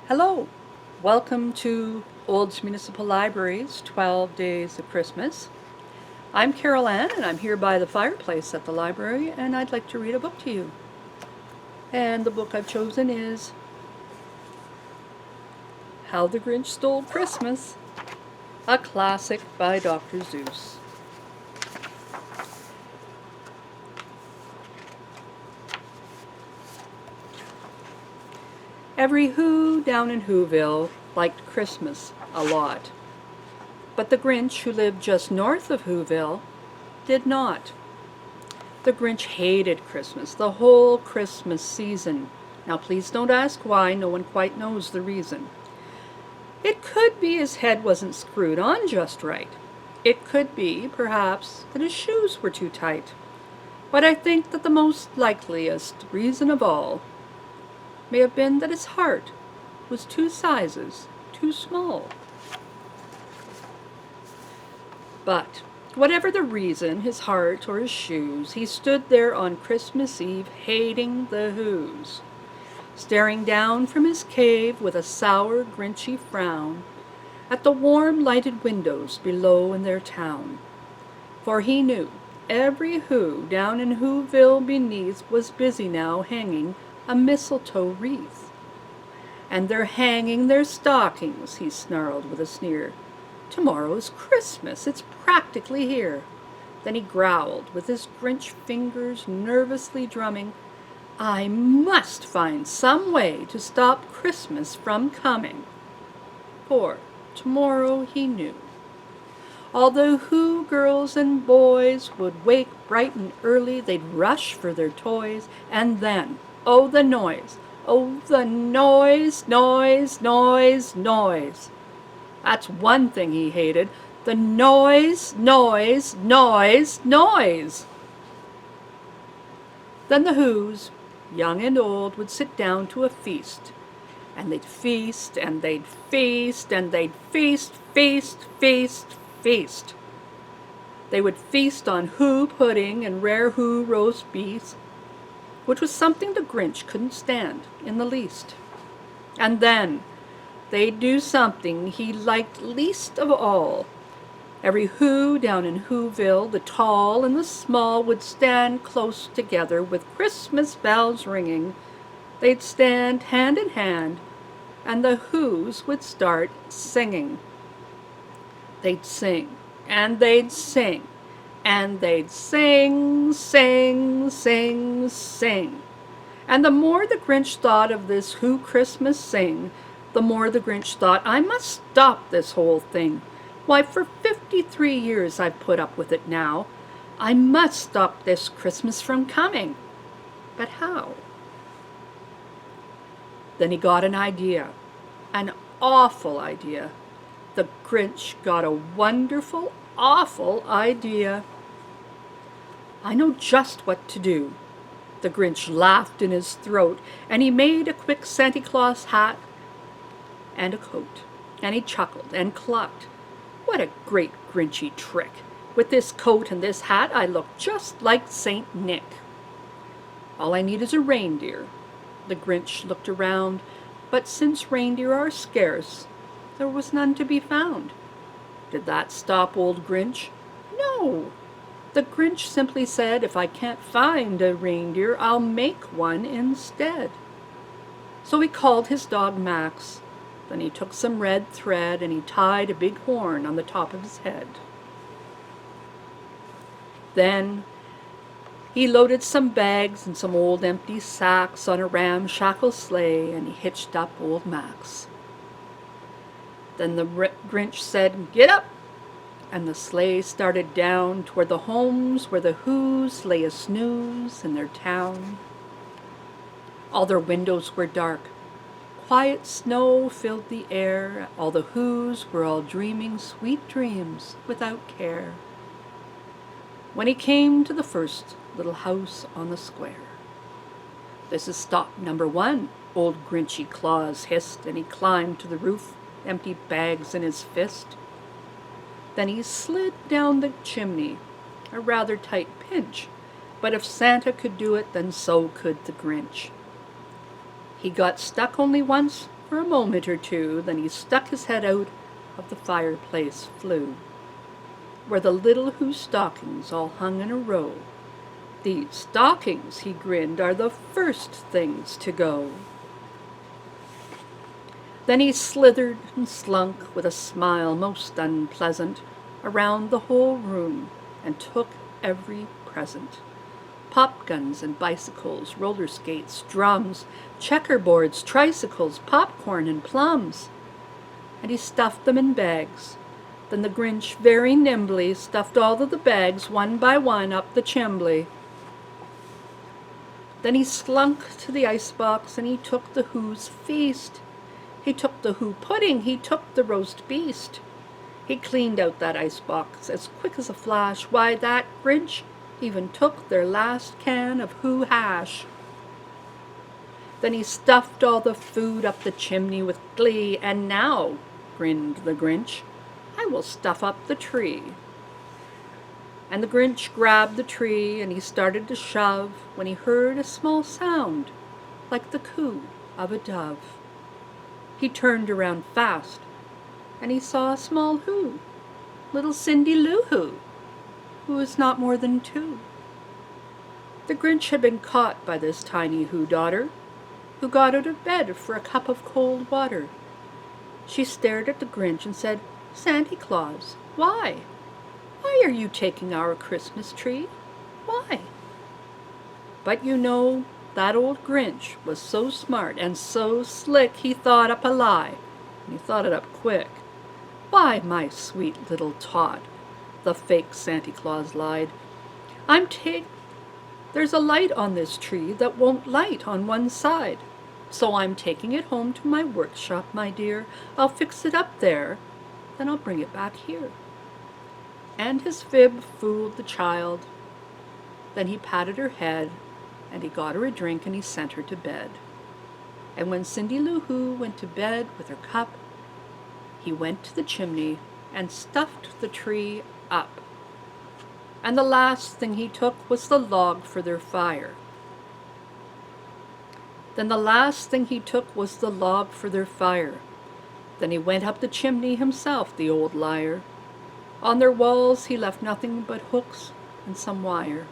Hello, welcome to Old Municipal Library's 12 Days of Christmas. I'm Carol Ann and I'm here by the fireplace at the library and I'd like to read a book to you. And the book I've chosen is How the Grinch Stole Christmas, a classic by Dr. Seuss. Every Who down in Whoville liked Christmas a lot. But the Grinch, who lived just north of Whoville, did not. The Grinch hated Christmas, the whole Christmas season. Now please don't ask why, no one quite knows the reason. It could be his head wasn't screwed on just right. It could be, perhaps, that his shoes were too tight. But I think that the most likeliest reason of all may have been that his heart was two sizes too small. But whatever the reason, his heart or his shoes, he stood there on Christmas Eve hating the Whos, staring down from his cave with a sour, grinchy frown at the warm lighted windows below in their town. For he knew every Who down in Whoville beneath was busy now hanging a mistletoe wreath. And they're hanging their stockings, he snarled with a sneer. Tomorrow's Christmas, it's practically here. Then he growled, with his Grinch fingers nervously drumming, I must find some way to stop Christmas from coming. For tomorrow he knew. All the Who girls and boys would wake bright and early, they'd rush for their toys, and then, oh the noise, oh the noise, noise, noise, noise. That's one thing he hated, the noise, noise, noise, noise. Then the Whos, young and old, would sit down to a feast, and they'd feast, and they'd feast, and they'd feast, feast, feast, feast. They would feast on Who pudding and rare Who roast beef, which was something the Grinch couldn't stand in the least. And then they'd do something he liked least of all. Every Who down in Whoville, the tall and the small, would stand close together with Christmas bells ringing. They'd stand hand in hand, and the Whos would start singing. They'd sing, and they'd sing, and they'd sing, sing, sing, sing. And the more the Grinch thought of this Who Christmas sing, the more the Grinch thought, I must stop this whole thing. Why, for 53 years I've put up with it now. I must stop this Christmas from coming. But how? Then he got an idea, an awful idea. The Grinch got a wonderful, awful idea. I know just what to do. The Grinch laughed in his throat, and he made a quick Santa Claus hat and a coat, and he chuckled and clucked. What a great Grinchy trick! With this coat and this hat I look just like Saint Nick. All I need is a reindeer. The Grinch looked around, but since reindeer are scarce, there was none to be found. Did that stop old Grinch? No. The Grinch simply said, if I can't find a reindeer, I'll make one instead. So he called his dog Max. Then he took some red thread and he tied a big horn on the top of his head. Then he loaded some bags and some old empty sacks on a ramshackle sleigh and he hitched up old Max. Then the Grinch said, get up! And the sleigh started down toward the homes where the Whos lay a snooze in their town. All their windows were dark. Quiet snow filled the air. All the Whos were all dreaming sweet dreams without care. When he came to the first little house on the square. This is stop number 1, old Grinchy Claus hissed, and he climbed to the roof, empty bags in his fist. Then he slid down the chimney, a rather tight pinch, but if Santa could do it, then so could the Grinch. He got stuck only once, for a moment or two, then he stuck his head out of the fireplace flue, where the little Who stockings all hung in a row. "These stockings," he grinned, "are the first things to go." Then he slithered and slunk with a smile most unpleasant around the whole room and took every present. Pop guns and bicycles, roller skates, drums, checkerboards, tricycles, popcorn and plums. And he stuffed them in bags. Then the Grinch very nimbly stuffed all of the bags one by one up the chimbley. Then he slunk to the icebox and he took the Who's feast. He took the Who pudding, he took the roast beast. He cleaned out that icebox as quick as a flash. Why, that Grinch even took their last can of Who hash. Then he stuffed all the food up the chimney with glee. "And now," grinned the Grinch, "I will stuff up the tree." And the Grinch grabbed the tree and he started to shove when he heard a small sound like the coo of a dove. He turned around fast and he saw a small Who, little Cindy Lou Who was not more than 2. The Grinch had been caught by this tiny Who daughter, who got out of bed for a cup of cold water. She stared at the Grinch and said, "Santa Claus, why? Why are you taking our Christmas tree? Why?" But you know, that old Grinch was so smart and so slick, he thought up a lie, and he thought it up quick. "Why, my sweet little tot," the fake Santa Claus lied, "there's a light on this tree that won't light on one side. So I'm taking it home to my workshop, my dear. I'll fix it up there, then I'll bring it back here." And his fib fooled the child. Then he patted her head, and he got her a drink, and he sent her to bed. And when Cindy Lou Who went to bed with her cup, he went to the chimney and stuffed the tree up. And the last thing he took was the log for their fire. Then the last thing he took was the log for their fire. Then he went up the chimney himself, the old liar. On their walls he left nothing but hooks and some wire.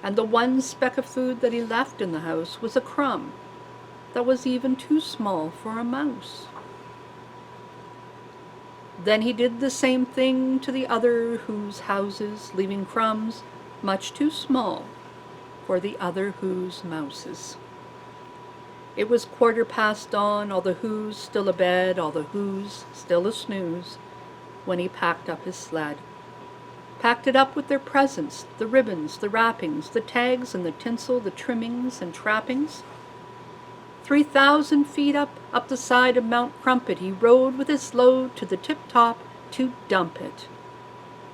And the one speck of food that he left in the house was a crumb that was even too small for a mouse. Then he did the same thing to the other Who's houses, leaving crumbs much too small for the other Who's mouses. It was 1/4 dawn, all the Who's still abed, all the Who's still a snooze, when he packed up his sled. Packed it up with their presents, the ribbons, the wrappings, the tags and the tinsel, the trimmings and trappings. 3,000 feet up the side of Mount Crumpet, he rode with his load to the tip-top to dump it.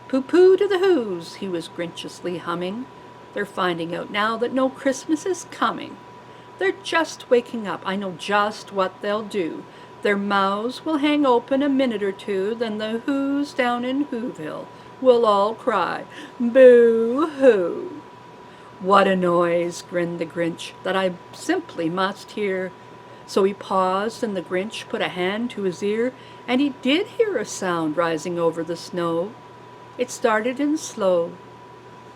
"Pooh-pooh to the Who's," he was grinchiously humming. "They're finding out now that no Christmas is coming. They're just waking up, I know just what they'll do. Their mouths will hang open a minute or two, then the Who's down in Whoville will all cry, 'Boo-hoo!'" "What a noise," grinned the Grinch, "that I simply must hear." So he paused, and the Grinch put a hand to his ear, and he did hear a sound rising over the snow. It started in slow,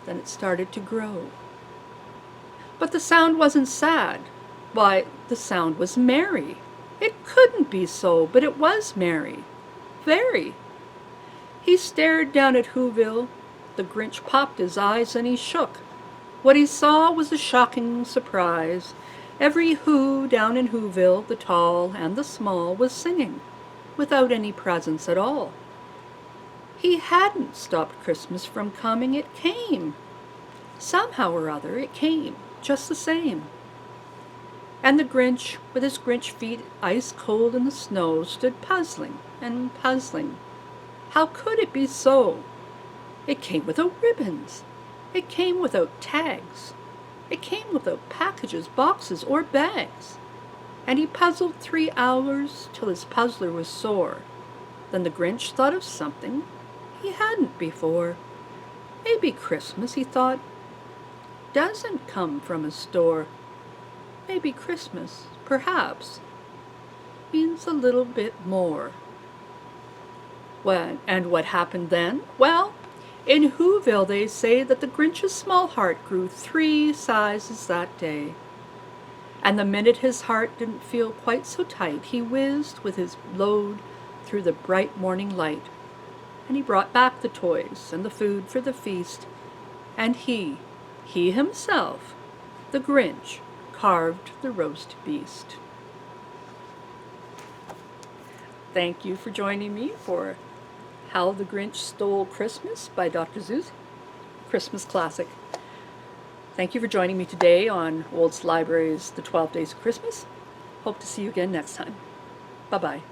then it started to grow. But the sound wasn't sad. Why, the sound was merry. It couldn't be so, but it was merry. Very. He stared down at Whoville. The Grinch popped his eyes and he shook. What he saw was a shocking surprise. Every Who down in Whoville, the tall and the small, was singing, without any presents at all. He hadn't stopped Christmas from coming. It came. Somehow or other, it came, just the same. And the Grinch, with his Grinch feet ice cold in the snow, stood puzzling and puzzling. How could it be so? It came without ribbons. It came without tags. It came without packages, boxes, or bags. And he puzzled 3 hours till his puzzler was sore. Then the Grinch thought of something he hadn't before. Maybe Christmas, he thought, doesn't come from a store. Maybe Christmas, perhaps, means a little bit more. And what happened then? Well, in Whoville they say that the Grinch's small heart grew 3 sizes that day. And the minute his heart didn't feel quite so tight, he whizzed with his load through the bright morning light. And he brought back the toys and the food for the feast. And he himself, the Grinch, carved the roast beast. Thank you for joining me for How the Grinch Stole Christmas by Dr. Seuss, Christmas classic. Thank you for joining me today on Olds Library's The 12 Days of Christmas. Hope to see you again next time. Bye-bye.